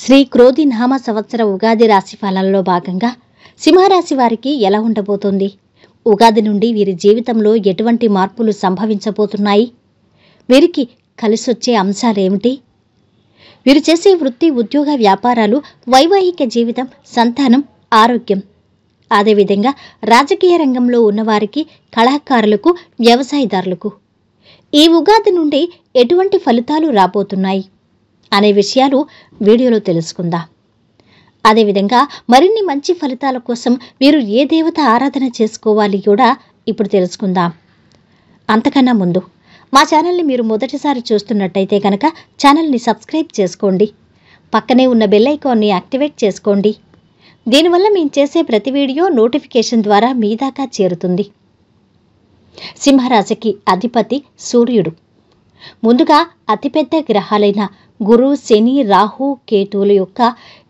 శ్రీ క్రోధినామ సంవత్సర ఉగాది రాశి ఫలాల్లో భాగంగా సింహరాశి వారికి ఎలా ఉండబోతోంది? ఉగాది నుండి వీరి జీవితంలో ఎటువంటి మార్పులు సంభవించబోతున్నాయి? వీరికి కలిసొచ్చే అంశాలేమిటి? వీరు చేసే వృత్తి, ఉద్యోగ, వ్యాపారాలు, వైవాహిక జీవితం, సంతానం, ఆరోగ్యం, అదేవిధంగా రాజకీయ రంగంలో ఉన్నవారికి, కళాకారులకు, వ్యవసాయదారులకు ఈ ఉగాది నుండి ఎటువంటి ఫలితాలు రాబోతున్నాయి అనే విషయాలు వీడియోలో తెలుసుకుందాం. అదేవిధంగా మరిన్ని మంచి ఫలితాల కోసం మీరు ఏ దేవత ఆరాధన చేసుకోవాలి కూడా ఇప్పుడు తెలుసుకుందాం. అంతకన్నా ముందు మా ఛానల్ని మీరు మొదటిసారి చూస్తున్నట్టయితే కనుక ఛానల్ని సబ్స్క్రైబ్ చేసుకోండి. పక్కనే ఉన్న బెల్ ఐకాన్ని యాక్టివేట్ చేసుకోండి. దీనివల్ల మేము చేసే ప్రతి వీడియో నోటిఫికేషన్ ద్వారా మీ దాకా చేరుతుంది. సింహరాశికి అధిపతి సూర్యుడు. ముందుగా అతిపెద్ద గ్రహాలైన గురు, శని, రాహు, కేతువుల యొక్క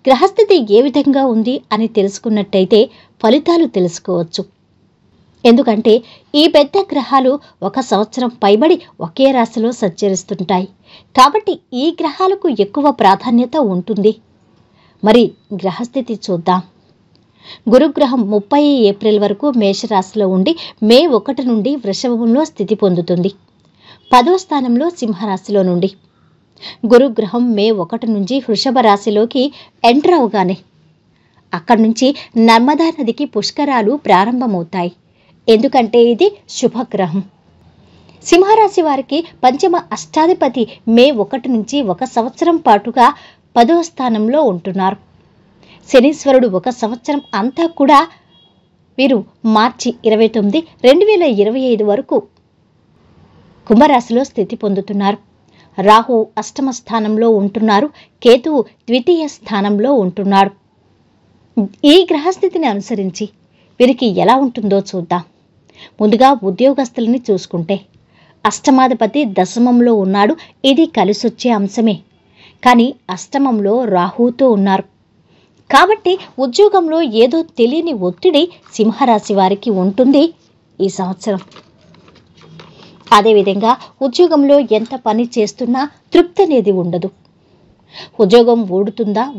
గ్రహస్థితి ఏ విధంగా ఉంది అని తెలుసుకున్నట్టయితే ఫలితాలు తెలుసుకోవచ్చు. ఎందుకంటే ఈ పెద్ద గ్రహాలు ఒక సంవత్సరం పైబడి ఒకే రాశిలో సంచరిస్తుంటాయి. కాబట్టి ఈ గ్రహాలకు ఎక్కువ ప్రాధాన్యత ఉంటుంది. మరి గ్రహస్థితి చూద్దాం. గురుగ్రహం 30 ఏప్రిల్ వరకు మేషరాశిలో ఉండి మే 1 నుండి వృషభంలో స్థితి పొందుతుంది. 10వ స్థానంలో సింహరాశిలో నుండి గురుగ్రహం మే 1 నుంచి వృషభ రాశిలోకి ఎంటర్ అవగానే అక్కడి నుంచి నర్మదా నదికి పుష్కరాలు ప్రారంభమవుతాయి. ఎందుకంటే ఇది శుభగ్రహం. సింహరాశి వారికి పంచమ అష్టాధిపతి మే 1 నుంచి 1 సంవత్సరం పాటుగా 10వ స్థానంలో ఉంటున్నారు. శనీశ్వరుడు 1 సంవత్సరం అంతా కూడా వీరు మార్చి 29, 2025 వరకు కుంభరాశిలో స్థితి పొందుతున్నారు. రాహు అష్టమ స్థానంలో ఉంటున్నారు. కేతువు ద్వితీయ స్థానంలో ఉంటున్నాడు. ఈ గ్రహస్థితిని అనుసరించి వీరికి ఎలా ఉంటుందో చూద్దాం. ముందుగా ఉద్యోగస్తులని చూసుకుంటే అష్టమాధిపతి దశమంలో ఉన్నాడు. ఇది కలిసొచ్చే అంశమే. కానీ అష్టమంలో రాహుతో ఉన్నారు. కాబట్టి ఉద్యోగంలో ఏదో తెలియని ఒత్తిడి సింహరాశి వారికి ఉంటుంది ఈ సంవత్సరం. అదేవిధంగా ఉద్యోగంలో ఎంత పని చేస్తున్నా తృప్తి అనేది ఉండదు. ఉద్యోగం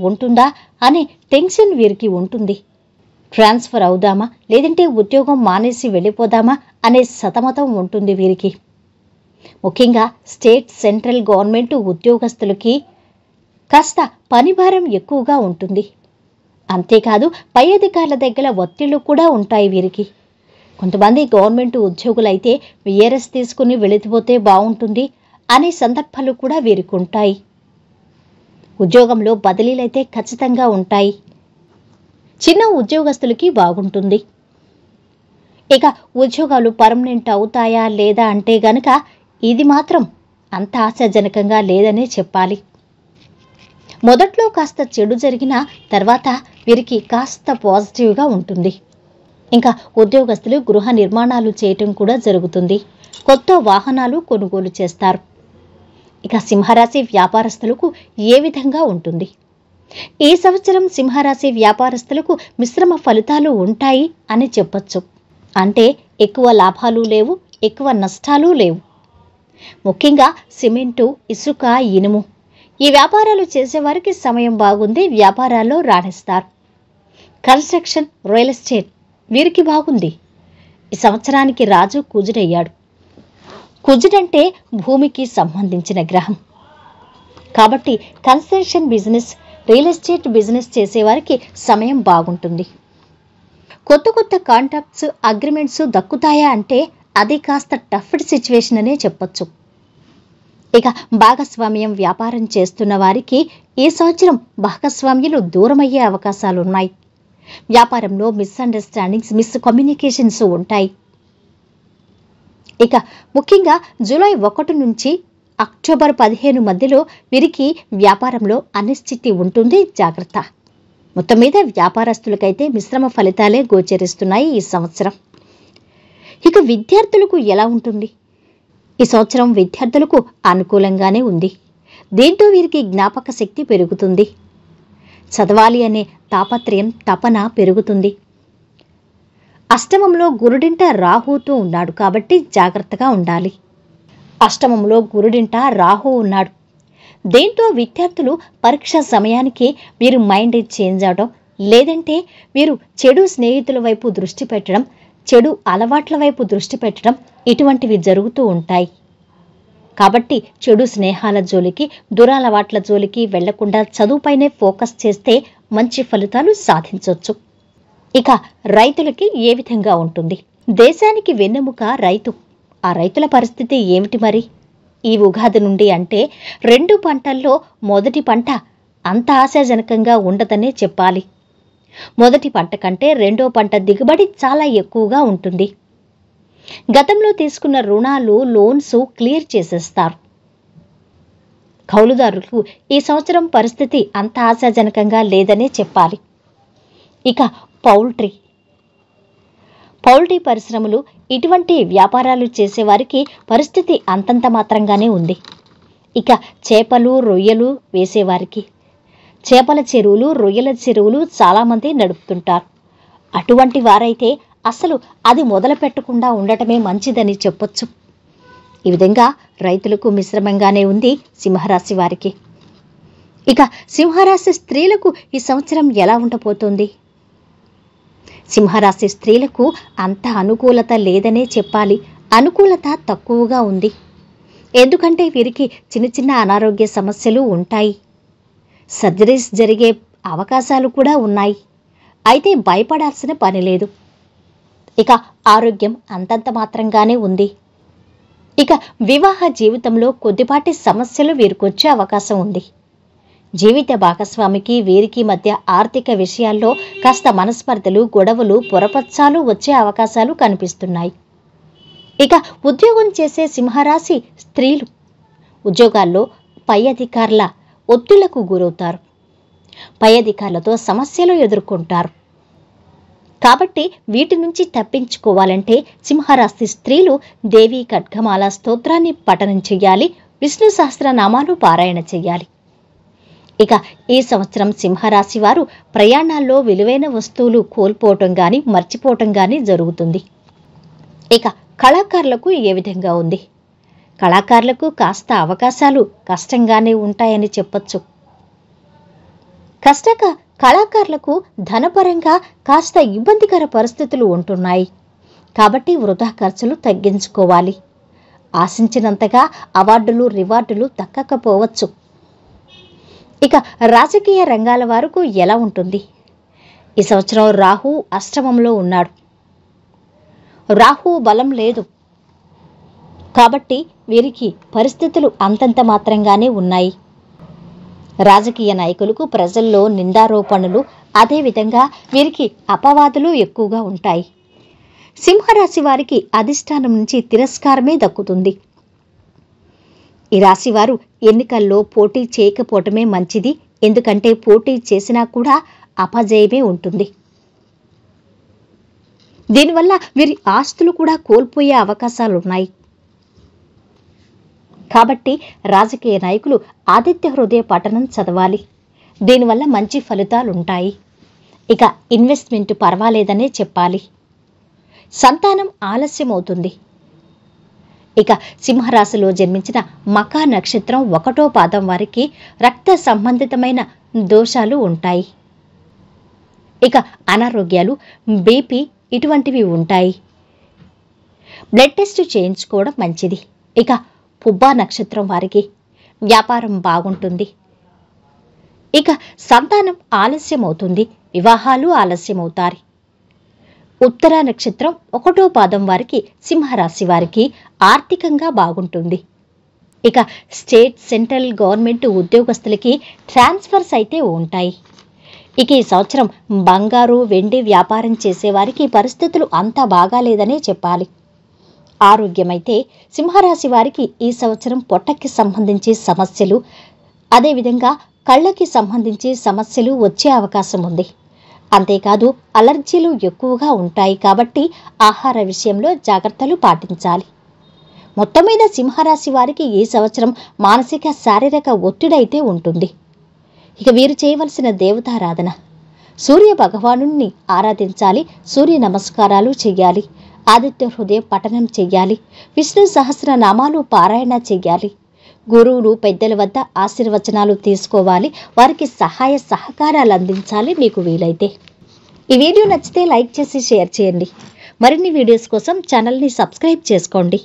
ఉంటుందా అనే టెన్షన్ వీరికి ఉంటుంది. ట్రాన్స్ఫర్ అవుదామా లేదంటే ఉద్యోగం మానేసి వెళ్ళిపోదామా అనే సతమతం ఉంటుంది వీరికి. ముఖ్యంగా స్టేట్, సెంట్రల్ గవర్నమెంట్ ఉద్యోగస్తులకి కాస్త పనిభారం ఎక్కువగా ఉంటుంది. అంతేకాదు పై అధికారుల దగ్గర ఒత్తిళ్లు కూడా ఉంటాయి వీరికి. కొంతమంది గవర్నమెంట్ ఉద్యోగులైతే VRS తీసుకుని వెళ్ళిపోతే బాగుంటుంది అనే సందర్భాలు కూడా వీరికి ఉంటాయి. ఉద్యోగంలో బదిలీలైతే ఖచ్చితంగా ఉంటాయి. చిన్న ఉద్యోగస్తులకి బాగుంటుంది. ఇక ఉద్యోగాలు పర్మనెంట్ అవుతాయా లేదా అంటే గనక ఇది మాత్రం అంత ఆశాజనకంగా లేదనే చెప్పాలి. మొదట్లో కాస్త చెడు జరిగిన తర్వాత వీరికి కాస్త పాజిటివ్గా ఉంటుంది. ఇంకా ఉద్యోగస్తులు గృహ నిర్మాణాలు చేయటం కూడా జరుగుతుంది. కొత్త వాహనాలు కొనుగోలు చేస్తారు. ఇక సింహరాశి వ్యాపారస్తులకు ఏ విధంగా ఉంటుంది? ఈ సంవత్సరం సింహరాశి వ్యాపారస్తులకు మిశ్రమ ఫలితాలు ఉంటాయి అని చెప్పొచ్చు. అంటే ఎక్కువ లాభాలు లేవు, ఎక్కువ నష్టాలు లేవు. ముఖ్యంగా సిమెంటు, ఇసుక, ఇనుము ఈ వ్యాపారాలు చేసేవారికి సమయం బాగుంది. వ్యాపారాల్లో రాణిస్తారు. కన్స్ట్రక్షన్, రియల్ ఎస్టేట్ వీరికి బాగుంది. ఈ సంవత్సరానికి రాజు కుజుడయ్యాడు. కుజుడంటే భూమికి సంబంధించిన గ్రహం. కాబట్టి construction business, real estate business చేసేవారికి సమయం బాగుంటుంది. కొత్త కాంట్రాక్ట్స్, అగ్రిమెంట్స్ దక్కుతాయా అంటే అది కాస్త టఫ్డ్ సిచ్యువేషన్ అనే చెప్పొచ్చు. ఇక భాగస్వామ్యం వ్యాపారం చేస్తున్న వారికి ఈ సంవత్సరం భాగస్వామ్యులు దూరమయ్యే అవకాశాలున్నాయి. వ్యాపారంలో మిస్అండర్స్టాండింగ్స్, మిస్కమ్యూనికేషన్స్ ఉంటాయి. ఇక ముఖ్యంగా జూలై 1 నుంచి అక్టోబర్ 15 మధ్యలో వీరికి వ్యాపారంలో అనిశ్చితి ఉంటుంది. జాగ్రత్త. మొత్తం మీద వ్యాపారస్తులకైతే మిశ్రమ ఫలితాలే గోచరిస్తున్నాయి ఈ సంవత్సరం. ఇక విద్యార్థులకు ఎలా ఉంటుంది? ఈ సంవత్సరం విద్యార్థులకు అనుకూలంగానే ఉంది. దీంతో వీరికి జ్ఞాపక శక్తి పెరుగుతుంది. చదవాలి అనే తాపత్రయం, తపన పెరుగుతుంది. అష్టమంలో గురుడింట రాహుతో ఉన్నాడు కాబట్టి జాగ్రత్తగా ఉండాలి. అష్టమంలో గురుడింట రాహు ఉన్నాడు. దీంతో విద్యార్థులు పరీక్ష సమయానికి వీరు మైండ్ చేంజ్ అవడం, లేదంటే వీరు చెడు స్నేహితుల వైపు దృష్టి పెట్టడం, చెడు అలవాట్ల వైపు దృష్టి పెట్టడం ఇటువంటివి జరుగుతూ ఉంటాయి. కాబట్టి చెడు స్నేహాల జోలికి, దురలవాట్ల జోలికి వెళ్లకుండా చదువుపైనే ఫోకస్ చేస్తే మంచి ఫలితాలు సాధించవచ్చు. ఇక రైతులకి ఏ విధంగా ఉంటుంది? దేశానికి వెన్నెముక రైతు. ఆ రైతుల పరిస్థితి ఏమిటి మరి ఈ ఉగాది నుండి అంటే? 2 పంటల్లో మొదటి పంట అంత ఆశాజనకంగా ఉండదనే చెప్పాలి. మొదటి పంట కంటే రెండో పంట దిగుబడి చాలా ఎక్కువగా ఉంటుంది. గతంలో తీసుకున్న రుణాలు, లోన్స్ క్లియర్ చేసేస్తారు. కౌలుదారులకు ఈ సంవత్సరం పరిస్థితి అంత ఆశాజనకంగా లేదనే చెప్పాలి. ఇక పౌల్ట్రీ పరిశ్రమలు, ఇటువంటి వ్యాపారాలు చేసేవారికి పరిస్థితి అంతంత మాత్రంగానే ఉంది. ఇక చేపలు, రొయ్యలు వేసేవారికి చేపల చెరువులు, రొయ్యల చెరువులు చాలామంది నడుపుతుంటారు. అటువంటి వారైతే అసలు అది మొదలు పెట్టకుండా ఉండటమే మంచిదని చెప్పొచ్చు. ఈ విధంగా రైతులకు మిశ్రమంగానే ఉంది సింహరాశి వారికి. ఇక సింహరాశి స్త్రీలకు ఈ సంవత్సరం ఎలా ఉండబోతోంది? సింహరాశి స్త్రీలకు అంత అనుకూలత లేదనే చెప్పాలి. అనుకూలత తక్కువగా ఉంది. ఎందుకంటే వీరికి చిన్న చిన్న అనారోగ్య సమస్యలు ఉంటాయి. సర్జరీస్ జరిగే అవకాశాలు కూడా ఉన్నాయి. అయితే భయపడాల్సిన పని లేదు. ఇక ఆరోగ్యం అంతంత మాత్రంగానే ఉంది. ఇక వివాహ జీవితంలో కొద్దిపాటి సమస్యలు వీరికొచ్చే అవకాశం ఉంది. జీవిత భాగస్వామికి వీరికి మధ్య ఆర్థిక విషయాల్లో కాస్త మనస్పర్ధలు, గొడవలు, పొరపచ్చాలు వచ్చే అవకాశాలు కనిపిస్తున్నాయి. ఇక ఉద్యోగం చేసే సింహరాశి స్త్రీలు ఉద్యోగాల్లో పై అధికారుల ఒత్తిళ్లకు గురవుతారు. పై అధికారులతో సమస్యలు ఎదుర్కొంటారు. కాబట్టి వీటి నుంచి తప్పించుకోవాలంటే సింహరాశి స్త్రీలు దేవీ ఖడ్గమాల స్తోత్రాన్ని పఠనం చెయ్యాలి. విష్ణు సహస్రనామాలు పారాయణ చెయ్యాలి. ఇక ఈ సంవత్సరం సింహరాశి వారు ప్రయాణాల్లో విలువైన వస్తువులు కోల్పోవటం గాని, మర్చిపోవటం గాని జరుగుతుంది. ఇక కళాకారులకు ఏ విధంగా ఉంది? కళాకారులకు కాస్త అవకాశాలు కష్టంగానే ఉంటాయని చెప్పొచ్చు. కళాకారులకు ధనపరంగా కాస్త ఇబ్బందికర పరిస్థితులు ఉంటున్నాయి. కాబట్టి వృధా ఖర్చులు తగ్గించుకోవాలి. ఆశించినంతగా అవార్డులు, రివార్డులు దక్కకపోవచ్చు. ఇక రాజకీయ రంగాల వారికి ఎలా ఉంటుంది? ఈ సంవత్సరం రాహు అష్టమంలో ఉన్నాడు. రాహు బలం లేదు. కాబట్టి వీరికి పరిస్థితులు అంతంత మాత్రంగానే ఉన్నాయి. రాజకీయ నాయకులకు ప్రజల్లో నిందారోపణలు, అదేవిధంగా వీరికి అపవాదులు ఎక్కువగా ఉంటాయి. సింహరాశి వారికి అధిష్టానం నుంచి తిరస్కారమే దక్కుతుంది. ఈ రాశివారు ఎన్నికల్లో పోటీ చేయకపోవటమే మంచిది. ఎందుకంటే పోటీ చేసినా కూడా అపజయమే ఉంటుంది. దీనివల్ల వీరి ఆస్తులు కూడా కోల్పోయే అవకాశాలున్నాయి. కాబట్టి రాజకీయ నాయకులు ఆదిత్య హృదయ పఠనం చదవాలి. దీనివల్ల మంచి ఫలితాలుంటాయి. ఇక ఇన్వెస్ట్మెంట్ పర్వాలేదనే చెప్పాలి. సంతానం ఆలస్యమవుతుంది. ఇక సింహరాశిలో జన్మించిన మఖా నక్షత్రం 1వ పాదం వారికి రక్త సంబంధితమైన దోషాలు ఉంటాయి. ఇక అనారోగ్యాలు, బీపీ ఇటువంటివి ఉంటాయి. బ్లడ్ టెస్ట్ చేయించుకోవడం మంచిది. ఇక పుబ్బా నక్షత్రం వారికి వ్యాపారం బాగుంటుంది. ఇక సంతానం ఆలస్యమవుతుంది. వివాహాలు ఆలస్యమవుతాయి. ఉత్తర నక్షత్రం 1వ పాదం వారికి సింహరాశి వారికి ఆర్థికంగా బాగుంటుంది. ఇక స్టేట్, సెంట్రల్ గవర్నమెంట్ ఉద్యోగస్తులకి ట్రాన్స్ఫర్స్ అయితే ఉంటాయి. ఇక ఈ సంవత్సరం బంగారు, వెండి వ్యాపారం చేసేవారికి పరిస్థితులు అంతా బాగాలేదనే చెప్పాలి. ఆరోగ్యమైతే సింహరాశి వారికి ఈ సంవత్సరం పొట్టకి సంబంధించి సమస్యలు, అదేవిధంగా కళ్ళకి సంబంధించి సమస్యలు వచ్చే అవకాశం ఉంది. అంతేకాదు అలర్జీలు ఎక్కువగా ఉంటాయి. కాబట్టి ఆహార విషయంలో జాగ్రత్తలు పాటించాలి. మొత్తం మీద సింహరాశి వారికి ఈ సంవత్సరం మానసిక, శారీరక ఒత్తిడైతే ఉంటుంది. ఇక వీరు చేయవలసిన దేవతారాధన సూర్య భగవానుణ్ణి ఆరాధించాలి, సూర్య నమస్కారాలు చెయ్యాలి, ఆదిత్య హృదయ పఠనం చెయ్యాలి, విష్ణు సహస్రనామాలు పారాయణ చెయ్యాలి. గురువులు పెద్దల వద్ద ఆశీర్వచనాలు తీసుకోవాలి, వారికి సహాయ సహకారాలు అందించాలి మీకు వీలైతే. ఈ వీడియో నచ్చితే లైక్ చేసి షేర్ చేయండి. మరిన్ని వీడియోస్ కోసం ఛానల్ని సబ్స్క్రైబ్ చేసుకోండి.